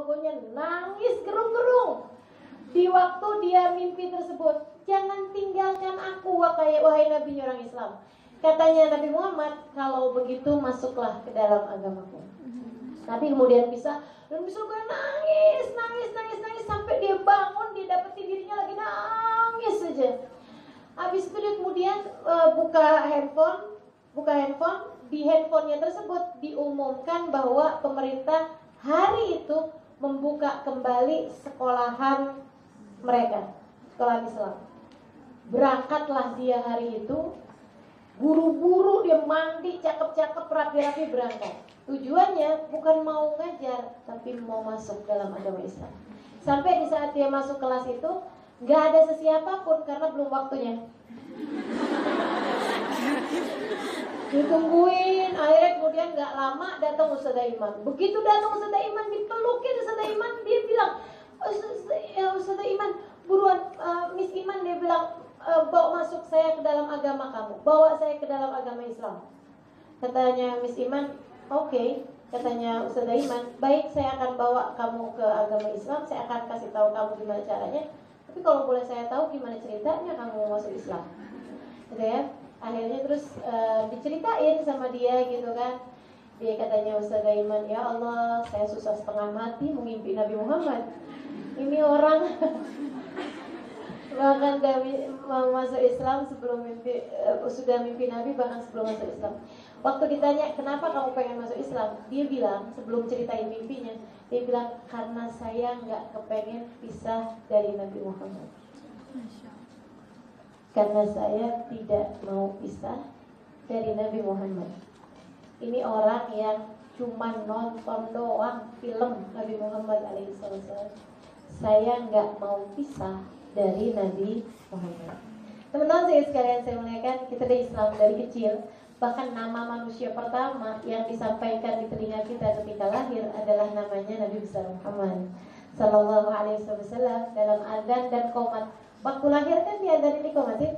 logonya, nangis gerung-gerung. Di waktu dia mimpi tersebut, jangan tinggalkan aku wahai Nabi orang Islam. Katanya Nabi Muhammad, kalau begitu masuklah ke dalam agamaku. Nabi kemudian pisah, dan misalnya nangis sampai dia bangun, dia dapetin dirinya lagi nangis saja. Habis itu dia kemudian buka handphone, di handphonenya tersebut diumumkan bahwa pemerintah hari itu membuka kembali sekolahan mereka, sekolah Islam. Berangkatlah dia hari itu, buru-buru dia mandi, cakep-cakep, rapi-rapi berangkat. Tujuannya bukan mau ngajar, tapi mau masuk dalam agama Islam. Sampai di saat dia masuk kelas itu, gak ada sesiapa pun karena belum waktunya. Ditungguin, akhirnya kemudian gak lama datang Ustazah Iman. Begitu datang Ustazah Iman, dipelukin Ustazah Iman, dia bilang, Ustazah Iman, buruan, Miss Iman, dia bilang, bawa masuk saya ke dalam agama kamu, bawa saya ke dalam agama Islam. Katanya Miss Iman, oke. Katanya Ustazah Iman, baik, saya akan bawa kamu ke agama Islam, saya akan kasih tahu kamu gimana caranya. Tapi kalau boleh saya tahu gimana ceritanya kamu masuk Islam, gitu ya. Akhirnya terus diceritain sama dia gitu kan. Dia katanya Ustazah Iman, ya Allah, saya susah setengah mati mengimpi Nabi Muhammad. Ini orang bahkan mau masuk Islam sebelum sudah mimpi Nabi, bahkan sebelum masuk Islam. Waktu ditanya kenapa kamu pengen masuk Islam, dia bilang sebelum ceritain mimpinya, dia bilang karena saya nggak kepengen pisah dari Nabi Muhammad. Karena saya tidak mau pisah dari Nabi Muhammad. Ini orang yang cuma nonton doang film Nabi Muhammad alaihissalam. Saya nggak mau pisah dari Nabi Muhammad. Teman-teman saya sekalian, saya muliakan, kita dari Islam dari kecil. Bahkan nama manusia pertama yang disampaikan di telinga kita ketika lahir adalah namanya Nabi besar Muhammad Sallallahu Alaihi Wasallam dalam adzan dan qomat. Waktu lahir kan diadain di qomatin?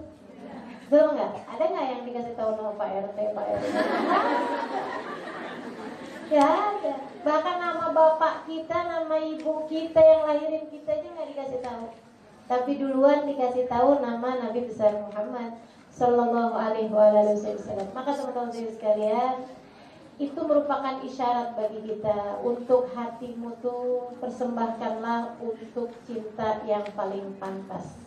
Belum nggak? Ada nggak yang dikasih tahu nama Pak RT, Pak RT? Ya ada. Bahkan nama bapak kita, nama ibu kita yang lahirin kita aja nggak dikasih tahu. Tapi duluan dikasih tahu nama Nabi besar Muhammad Sallallahu Alaihi Wasallam. Maka teman-teman sekalian, itu merupakan isyarat bagi kita untuk hatimu tuh persembahkanlah untuk cinta yang paling pantas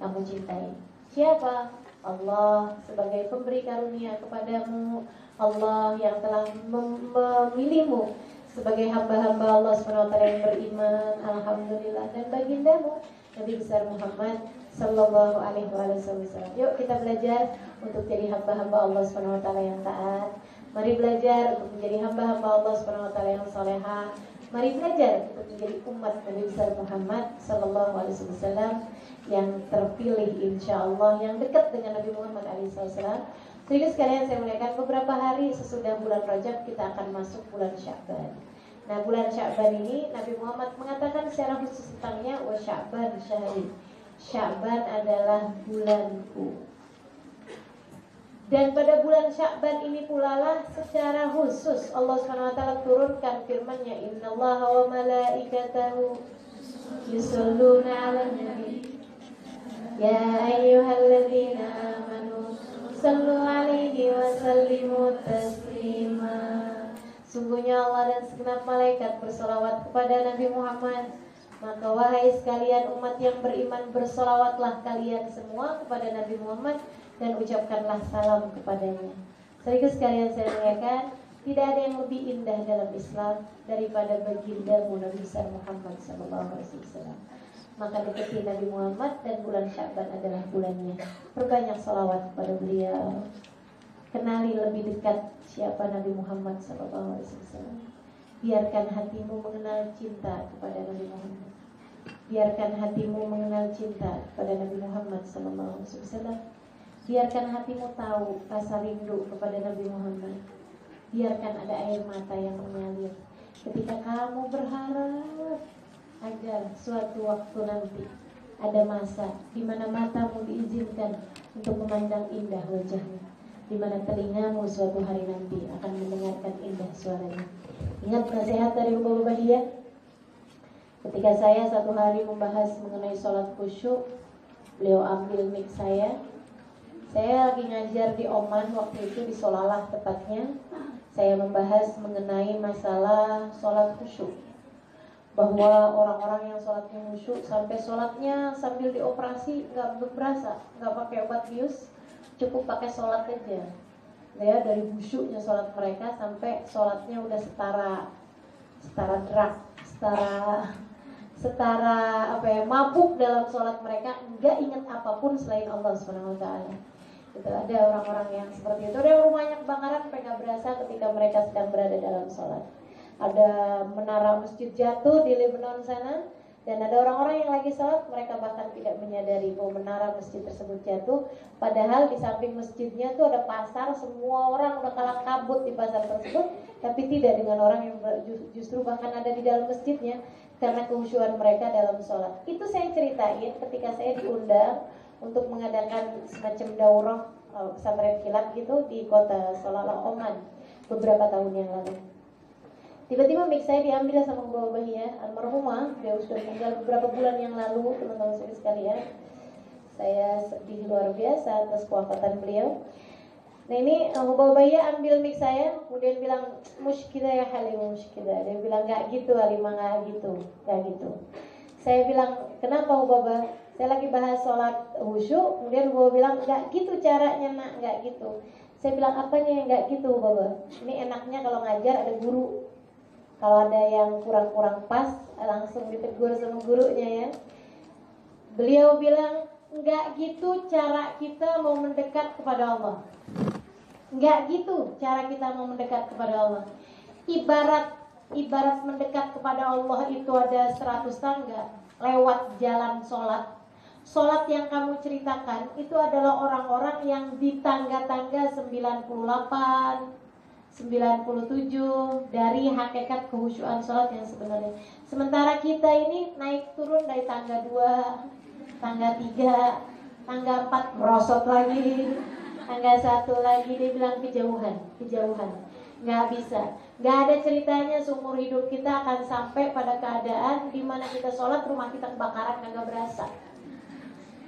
kamu cintai. Siapa? Allah sebagai pemberi karunia kepadamu, Allah yang telah memilihmu sebagai hamba-hamba Allah SWT yang beriman, alhamdulillah, dan bagindamu Nabi besar Muhammad Sallallahu Alaihi Wasallam. Yuk kita belajar untuk jadi hamba-hamba Allah SWT yang taat. Mari belajar untuk menjadi hamba-hamba Allah SWT yang salehah. Mari belajar untuk menjadi umat Nabi besar Muhammad Sallallahu Alaihi Wasallam yang terpilih insyaallah, yang dekat dengan Nabi Muhammad SAW. Jadi sekalian saya muliakan, beberapa hari sesudah bulan Rajab kita akan masuk bulan Sya'ban. Nah bulan Sya'ban ini Nabi Muhammad mengatakan secara khusus tentangnya, wa Sya'ban syahri. Sya'ban adalah bulanku. Dan pada bulan Sya'ban ini pula lah secara khusus Allah SWT turunkan firman-Nya, innallaha wa malaikatahu yusholluna 'alan nabi ya ayyuhalladzina amanu sallu 'alaihi wa sallimu taslima. Sungguhnya Allah dan segenap malaikat bersolawat kepada Nabi Muhammad. Maka wahai sekalian umat yang beriman, bersolawatlah kalian semua kepada Nabi Muhammad dan ucapkanlah salam kepadanya. Saudara sekalian saya muliakan, tidak ada yang lebih indah dalam Islam daripada baginda Nabi besar Muhammad SAW. Maka dekati Nabi Muhammad dan bulan Sya'ban adalah bulannya. Perbanyak salawat kepada beliau. Kenali lebih dekat siapa Nabi Muhammad SAW. Biarkan hatimu mengenal cinta kepada Nabi Muhammad. Biarkan hatimu mengenal cinta kepada Nabi Muhammad SAW. Biarkan hatimu tahu rasa rindu kepada Nabi Muhammad. Biarkan ada air mata yang mengalir ketika kamu berharap agar suatu waktu nanti ada masa di mana matamu diizinkan untuk memandang indah wajahnya, di mana telingamu suatu hari nanti akan mendengarkan indah suaranya. Ingat nasihat dari Bapak dia, Ketika saya satu hari membahas mengenai sholat khusyuk, beliau ambil mic saya. Saya lagi ngajar di Oman waktu itu, di Solalah tepatnya. Saya membahas mengenai masalah sholat khusyuk, bahwa orang-orang yang sholatnya khusyuk sampai sholatnya sambil dioperasi nggak berasa, nggak pakai obat bius, cukup pakai sholat aja. Ya, dari khusyuknya sholat mereka sampai sholatnya udah setara drug, setara apa ya, mabuk dalam sholat mereka, nggak ingat apapun selain Allah Subhanahu Wa Taala. Gitu. Ada orang-orang yang seperti itu. Ada yang rumahnya kebakaran sampai nggak berasa ketika mereka sedang berada dalam sholat. Ada menara masjid jatuh di Lebanon sana, dan ada orang-orang yang lagi sholat, mereka bahkan tidak menyadari bahwa menara masjid tersebut jatuh. Padahal di samping masjidnya tuh ada pasar, semua orang udah kalah kabut di pasar tersebut, tapi tidak dengan orang yang justru bahkan ada di dalam masjidnya karena kehusyuan mereka dalam sholat. Itu saya ceritain ketika saya diundang untuk mengadakan semacam daurah pesantren kilat gitu di kota Salalah, Oman beberapa tahun yang lalu. Tiba-tiba mic saya diambil sama Mbak Bahia almarhumah, dia sudah meninggal beberapa bulan yang lalu, teman-teman sekalian. Saya sedih luar biasa atas kewafatan beliau. Nah ini Mbak Bahia ambil mic saya, kemudian bilang, musykilah ya Halimah, musykilah. Dia bilang, gak gitu Halimah, gak gitu. Saya bilang, kenapa Baba? Saya lagi bahas sholat khusyuk, kemudian Baba bilang, gak gitu caranya nak, gak gitu. Saya bilang, apanya yang gak gitu Baba? Ini enaknya kalau ngajar ada guru. Kalau ada yang kurang-kurang pas, langsung ditegur sama gurunya ya. Beliau bilang, gak gitu cara kita mau mendekat kepada Allah. Gak gitu cara kita mau mendekat kepada Allah. Ibarat mendekat kepada Allah itu ada 100 tangga lewat jalan sholat. Sholat yang kamu ceritakan itu adalah orang-orang yang di tangga-tangga 98, 97 dari hakikat kehusyuan sholat yang sebenarnya. Sementara kita ini naik turun dari tangga 2, tangga 3, tangga 4 merosot lagi, tangga 1 lagi. Dia bilang kejauhan. Nggak bisa. Nggak ada ceritanya seumur hidup kita akan sampai pada keadaan di mana kita sholat rumah kita kebakaran nggak berasa.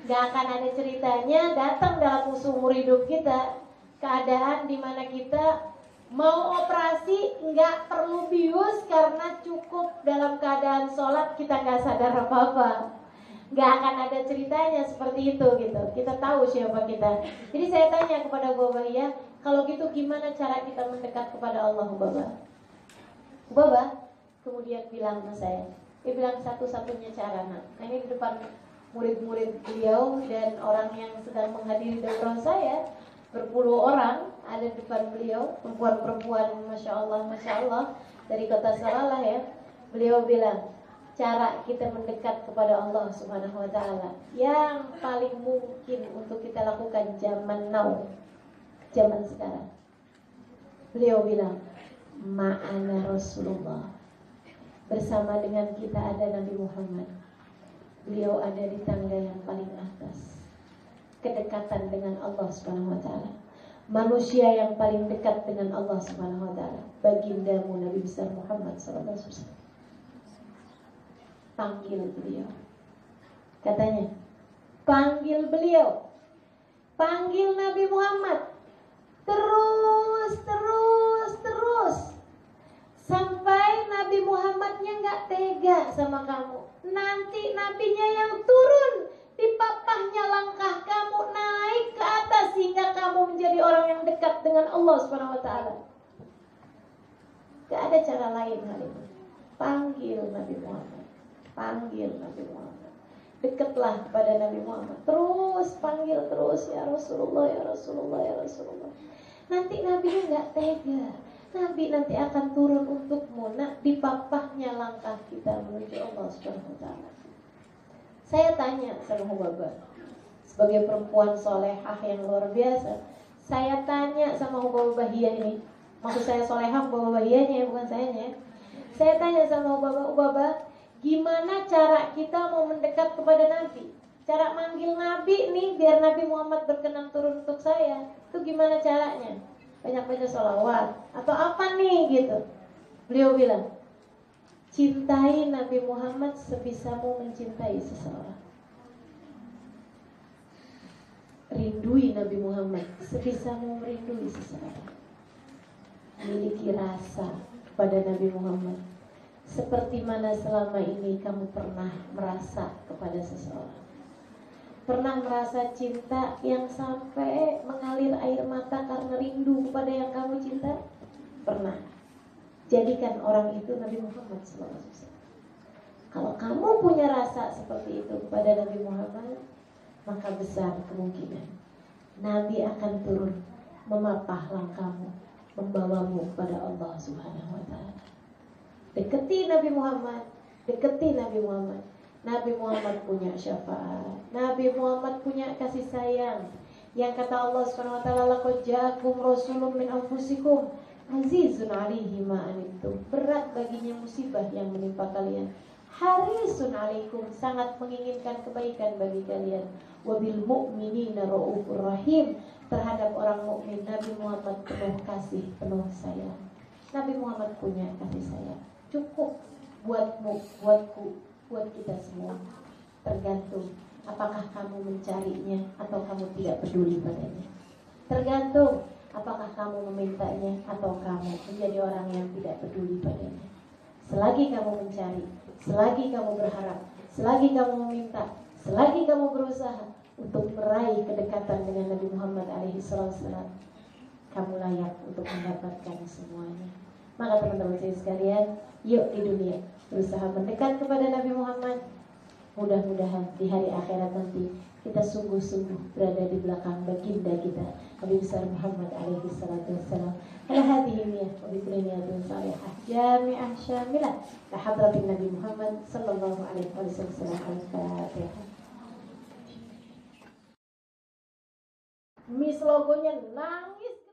Nggak akan ada ceritanya datang dalam seumur hidup kita keadaan di mana kita mau operasi nggak perlu bius karena cukup dalam keadaan sholat kita nggak sadar apa-apa. Nggak akan ada ceritanya seperti itu gitu. Kita tahu siapa kita. Jadi saya tanya kepada Baba, ya, kalau gitu gimana cara kita mendekat kepada Allah, Baba? Baba kemudian bilang sama saya, dia bilang satu-satunya cara nak. Nah ini di depan murid-murid beliau dan orang yang sedang menghadiri daurah saya, berpuluh orang ada di depan beliau, perempuan-perempuan Masya Allah dari kota Salalah ya. Beliau bilang, cara kita mendekat kepada Allah Subhanahu Wa Taala yang paling mungkin untuk kita lakukan zaman now, zaman sekarang. Beliau bilang, ma'ana Rasulullah, bersama dengan kita ada Nabi Muhammad. Beliau ada di tangga yang paling atas, kedekatan dengan Allah Subhanahu Wa Taala. Manusia yang paling dekat dengan Allah Subhanahu Wa Taala, bagindamu Nabi besar Muhammad Sallallahu Alaihi Wasallam. Panggil beliau, katanya, panggil beliau, panggil Nabi Muhammad, terus sampai Nabi Muhammadnya nggak tega sama kamu. Nanti nabinya yang turun di papahnya langkah kamu naik ke atas sehingga kamu menjadi orang yang dekat dengan Allah Subhanahu Wa Taala. Gak ada cara lain hal ini. Panggil Nabi Muhammad, panggil Nabi Muhammad, dekatlah kepada Nabi Muhammad. Terus panggil terus, ya Rasulullah, ya Rasulullah, ya Rasulullah. Nanti Nabinya nggak tega. Nabi nanti akan turun untukmu, nak, di papahnya langkah kita menuju Allah Subhanahu Wa Taala. Saya tanya sama Hubaba, sebagai perempuan solehah yang luar biasa, saya tanya sama Hubaba Bahia ini, maksud saya solehah Hubaba Bahianya, bukan sayanya. Saya tanya sama Hubaba, gimana cara kita mau mendekat kepada Nabi? Cara manggil Nabi nih biar Nabi Muhammad berkenan turun untuk saya, itu gimana caranya? Banyak baca sholawat atau apa nih gitu. Beliau bilang, Cintai Nabi Muhammad sebisamu mencintai seseorang. Rindui Nabi Muhammad sebisamu merindui seseorang. Miliki rasa kepada Nabi Muhammad seperti mana selama ini kamu pernah merasa kepada seseorang. Pernah merasa cinta yang sampai mengalir air mata karena rindu kepada yang kamu cinta? Pernah. Jadikan orang itu Nabi Muhammad SAW. Kalau kamu punya rasa seperti itu kepada Nabi Muhammad, maka besar kemungkinan Nabi akan turun memapah langkahmu, membawamu kepada Allah Subhanahu wa Ta'ala. Deketi Nabi Muhammad, deketi Nabi Muhammad. Nabi Muhammad punya syafaat, Nabi Muhammad punya kasih sayang. Yang kata Allah Subhanahu wa Ta'ala, laqad ja'akum rasulun min anfusikum azizun 'alaihi ma anittum. Berat baginya musibah yang menimpa kalian. Harisun 'alaikum, sangat menginginkan kebaikan bagi kalian. Wabil mu'minina raufur rahim, terhadap orang mukmin Nabi Muhammad penuh kasih, penuh sayang. Nabi Muhammad punya kasih sayang. Cukup buatmu, buatku, buat kita semua. Tergantung apakah kamu mencarinya atau kamu tidak peduli padanya. Tergantung apakah kamu memintanya atau kamu menjadi orang yang tidak peduli padanya. Selagi kamu mencari, selagi kamu berharap, selagi kamu meminta, selagi kamu berusaha untuk meraih kedekatan dengan Nabi Muhammad alaihissalam, kamu layak untuk mendapatkan semuanya. Maka teman-teman saya sekalian, yuk di dunia berusaha mendekat kepada Nabi Muhammad. Mudah-mudahan di hari akhirat nanti kita sungguh-sungguh berada di belakang baginda kita Nabi besar Muhammad alaihi salatu wassalam. Ala hadhihi niyyah wa bi kulli niyatin salihah jami'ah syamilah la hadratin Nabi Muhammad sallallahu alaihi wasallam. Al-Fatihah. Miss logonya nangis.